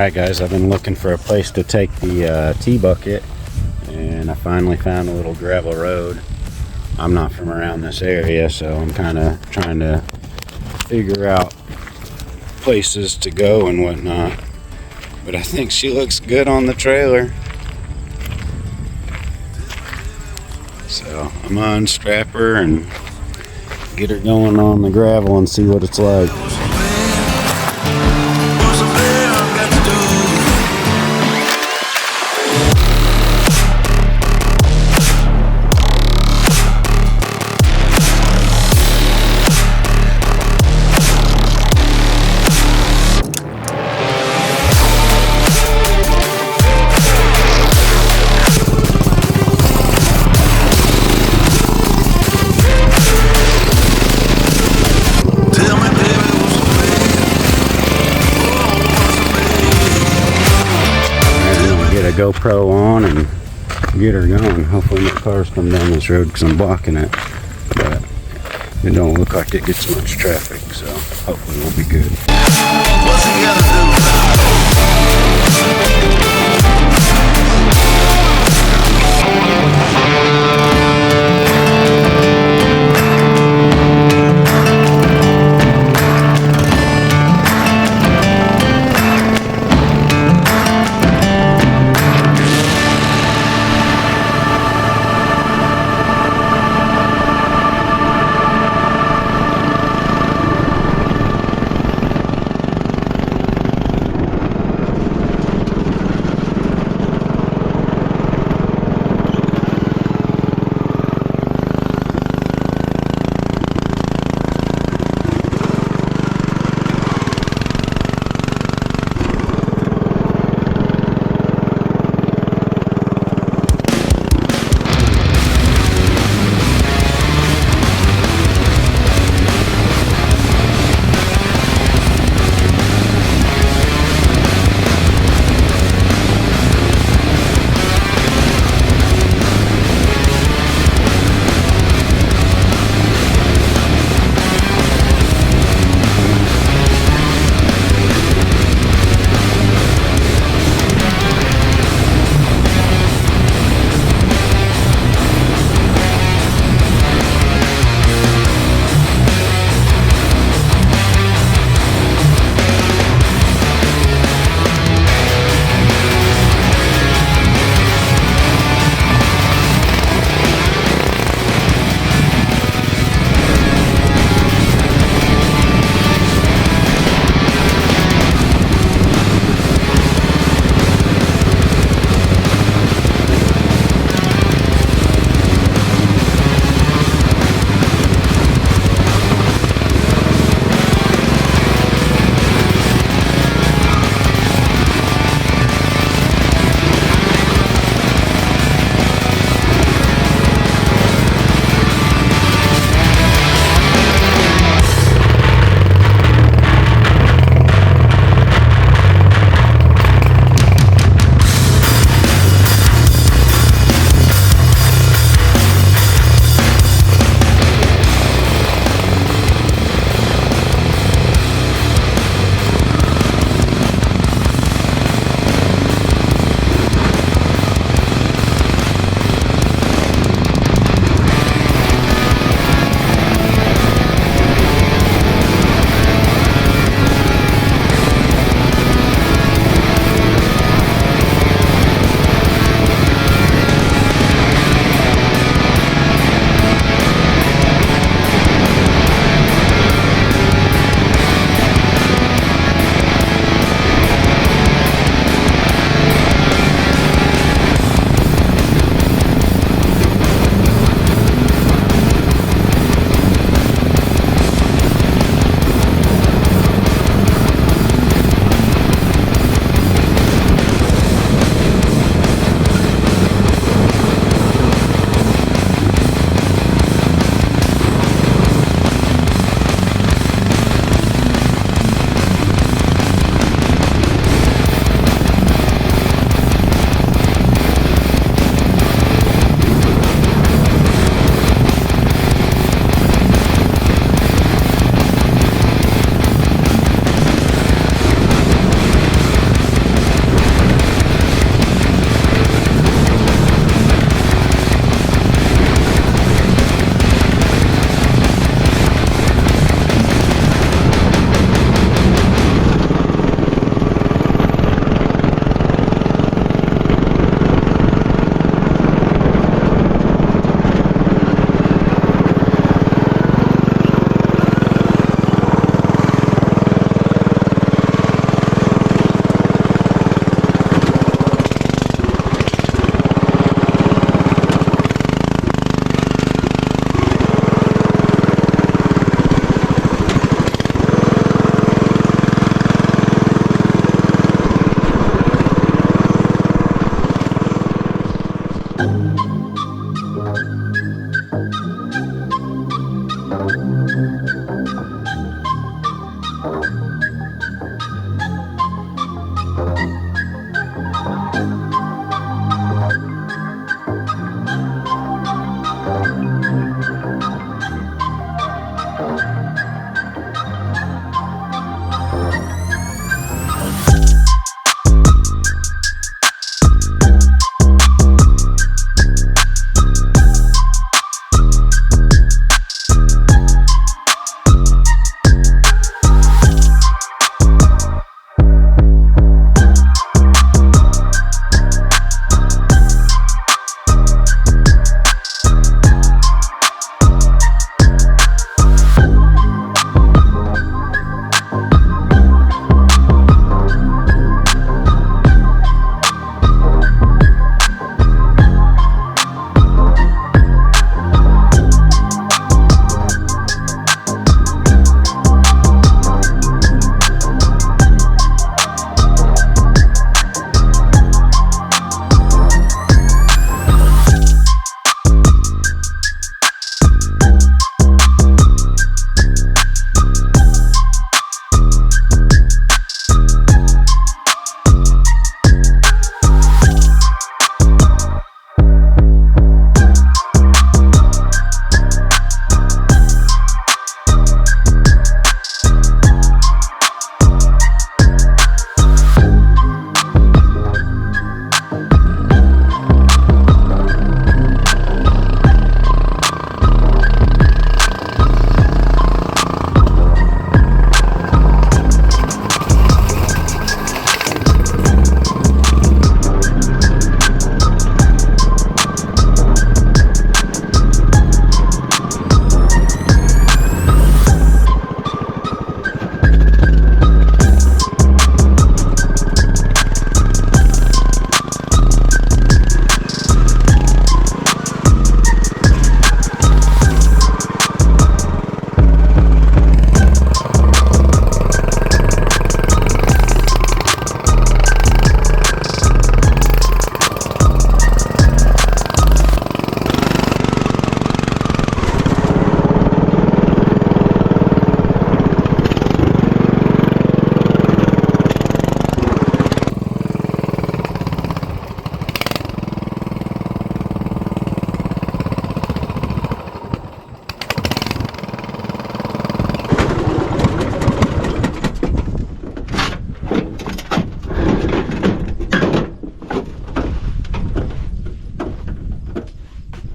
Alright guys, I've been looking for a place to take the T-bucket, and I finally found a little gravel road. I'm not from around this area, so I'm kind of trying to figure out places to go and whatnot. But I think she looks good on the trailer. So I'm gonna unstrap her and get her going on the gravel and see what it's like. GoPro on and get her going. Hopefully no cars come down this road because I'm blocking it, but it don't look like it gets much traffic, so hopefully we'll be good. What's he gotta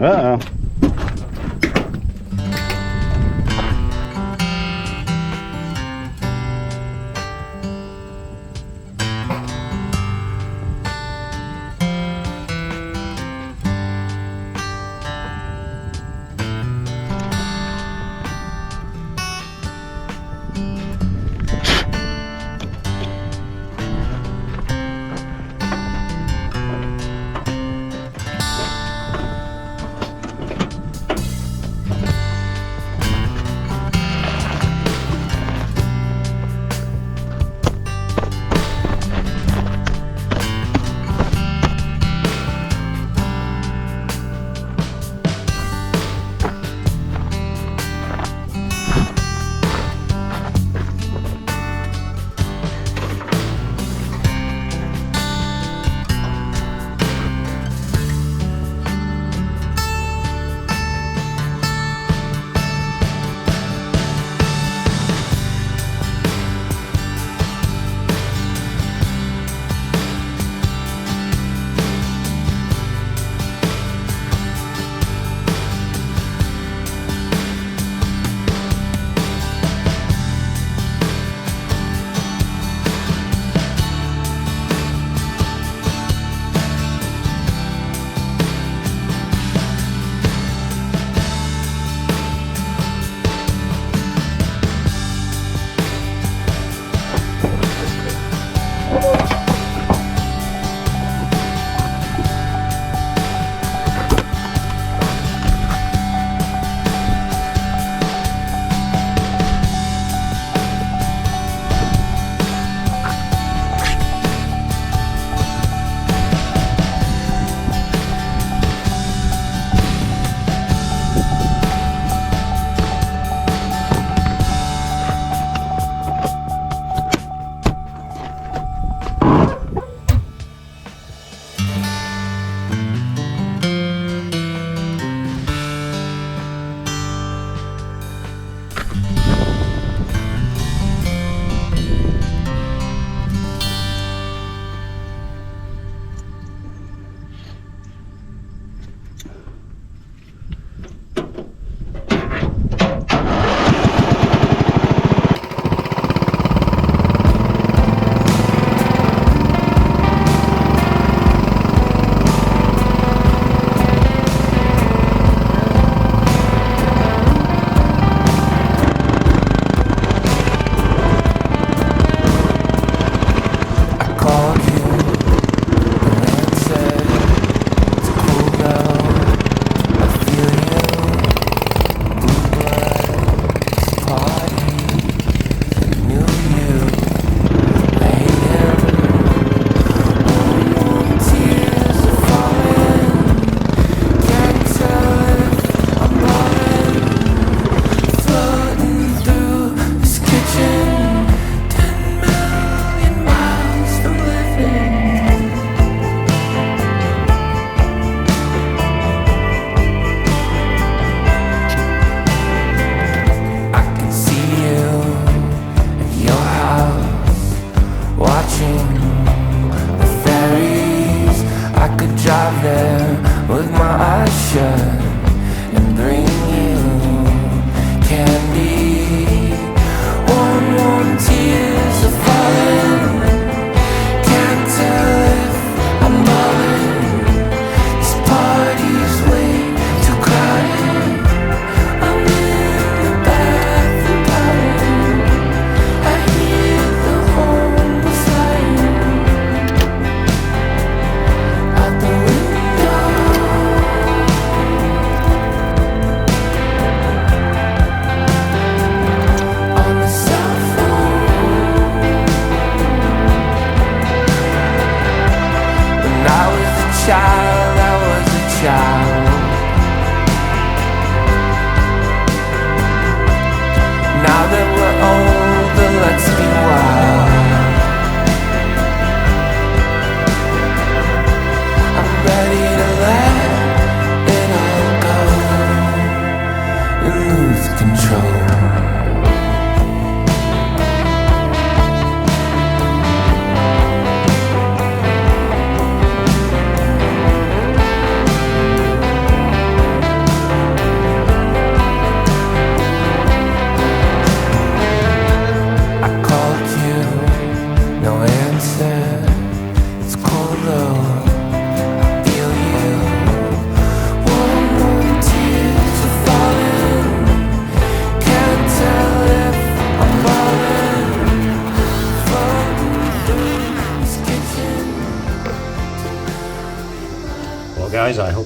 Uh-oh.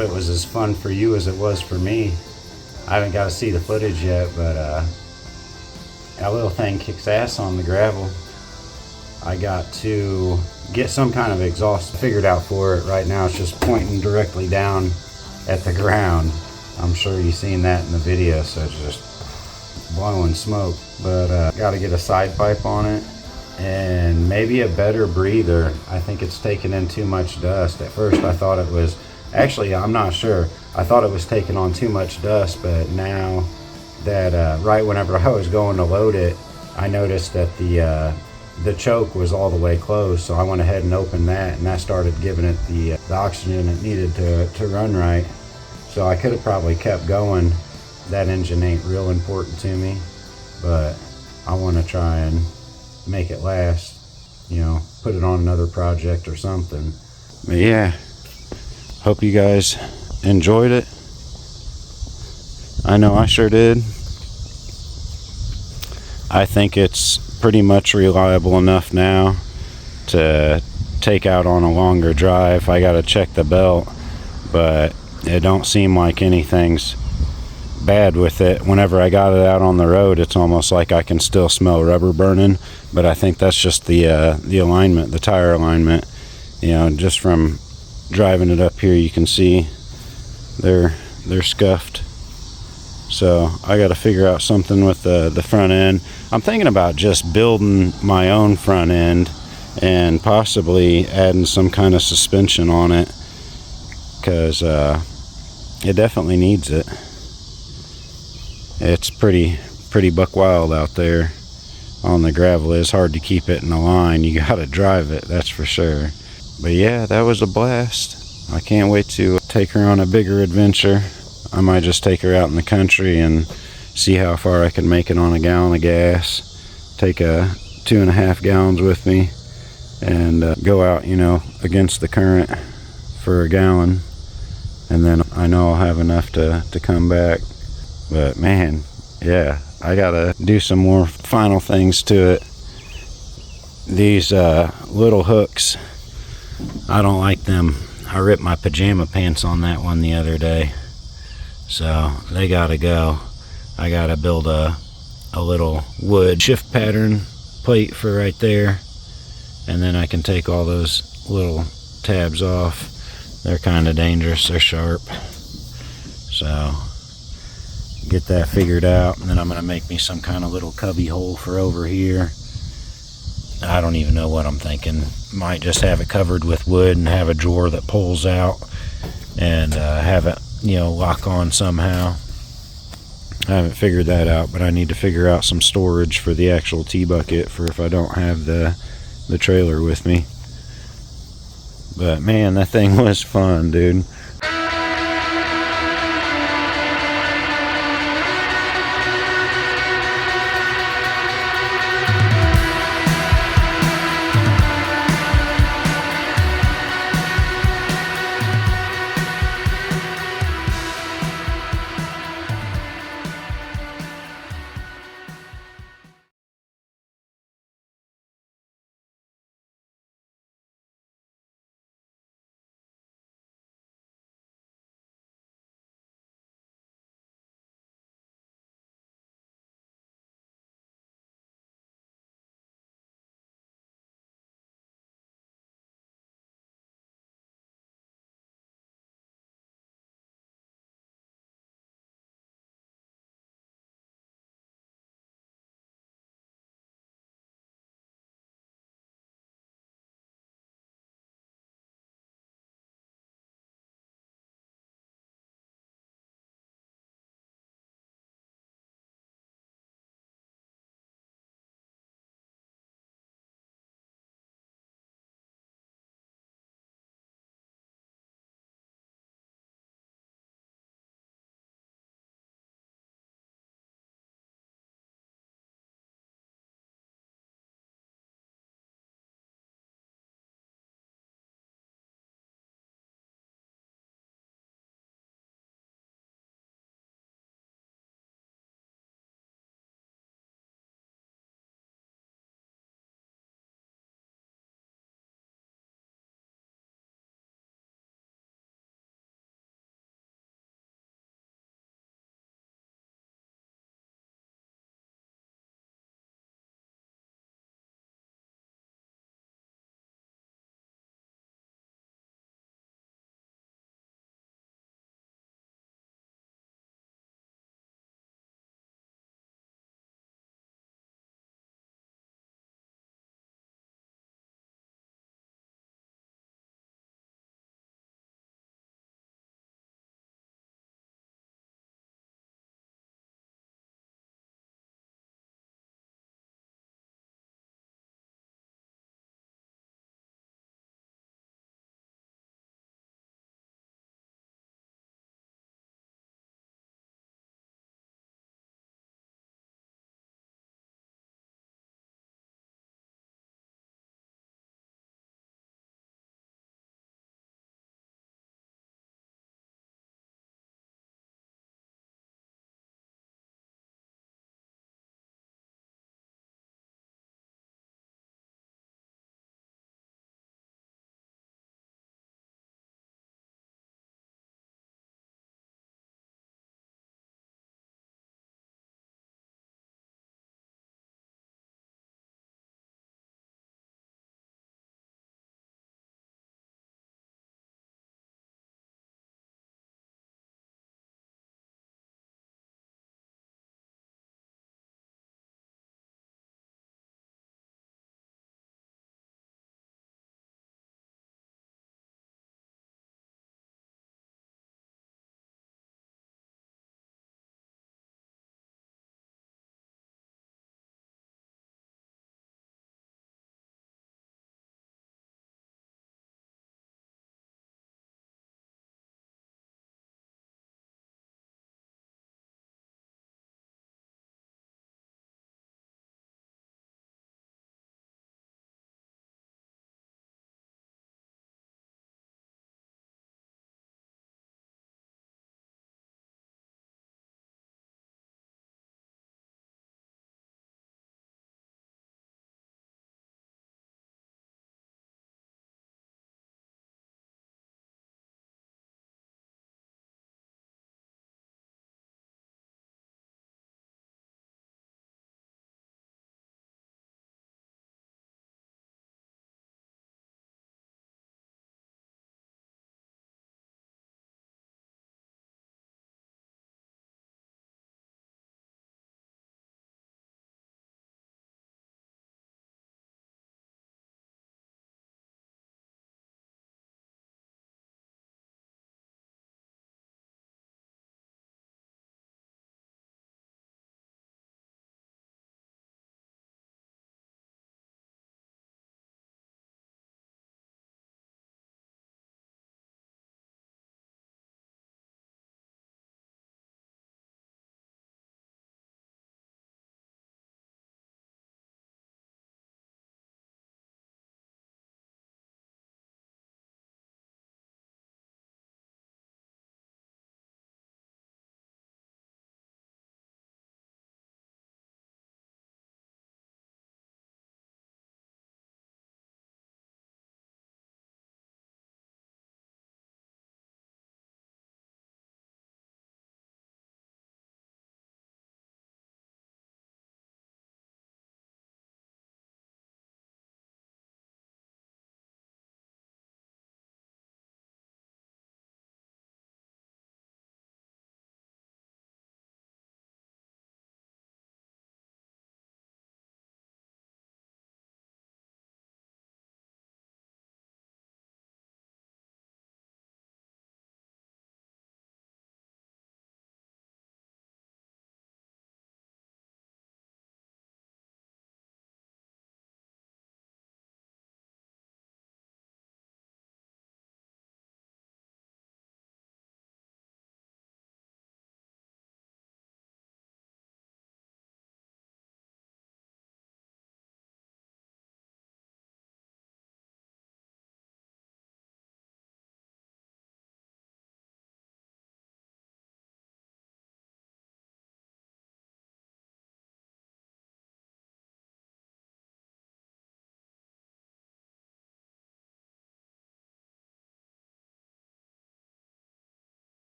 hope it was as fun for you as it was for me. I haven't got to see the footage yet, but that little thing kicks ass on the gravel. I got to get some kind of exhaust figured out for it. Right now it's just pointing directly down at the ground. I'm sure you've seen that in the video, so it's just blowing smoke. But got to get a side pipe on it and maybe a better breather. I think it's taking in too much dust. At first I thought it was, actually I'm not sure, I thought it was taking on too much dust, but now that right whenever I was going to load it, I noticed that the choke was all the way closed, so I went ahead and opened that, and that started giving it the oxygen it needed to run right. So I could have probably kept going. That engine ain't real important to me, but I want to try and make it last, you know, put it on another project or something. But yeah, hope you guys enjoyed it. I know I sure did. I think it's pretty much reliable enough now to take out on a longer drive. I gotta check the belt, but it don't seem like anything's bad with it. Whenever I got it out on the road, it's almost like I can still smell rubber burning, but I think that's just the alignment, the tire alignment. You know, just from driving it up here, you can see they're scuffed. So I got to figure out something with the front end. I'm thinking about just building my own front end and possibly adding some kind of suspension on it, because it definitely needs it. It's pretty buck wild out there on the gravel. It's hard to keep it in a line. You got to drive it, that's for sure. But yeah, that was a blast. I can't wait to take her on a bigger adventure. I might just take her out in the country and see how far I can make it on a gallon of gas. Take 2.5 gallons with me and go out, you know, against the current for a gallon. And then I know I'll have enough to come back. But man, yeah, I gotta do some more final things to it. These little hooks, I don't like them. I ripped my pajama pants on that one the other day. So they gotta go. I gotta build a little wood shift pattern plate for right there, and then I can take all those little tabs off. They're kind of dangerous, they're sharp. So get that figured out, and then I'm gonna make me some kind of little cubby hole for over here. I don't even know what I'm thinking. Might just have it covered with wood and have a drawer that pulls out and have it, you know, lock on somehow. I haven't figured that out, but I need to figure out some storage for the actual T-bucket for if I don't have the trailer with me. But man, that thing was fun, dude.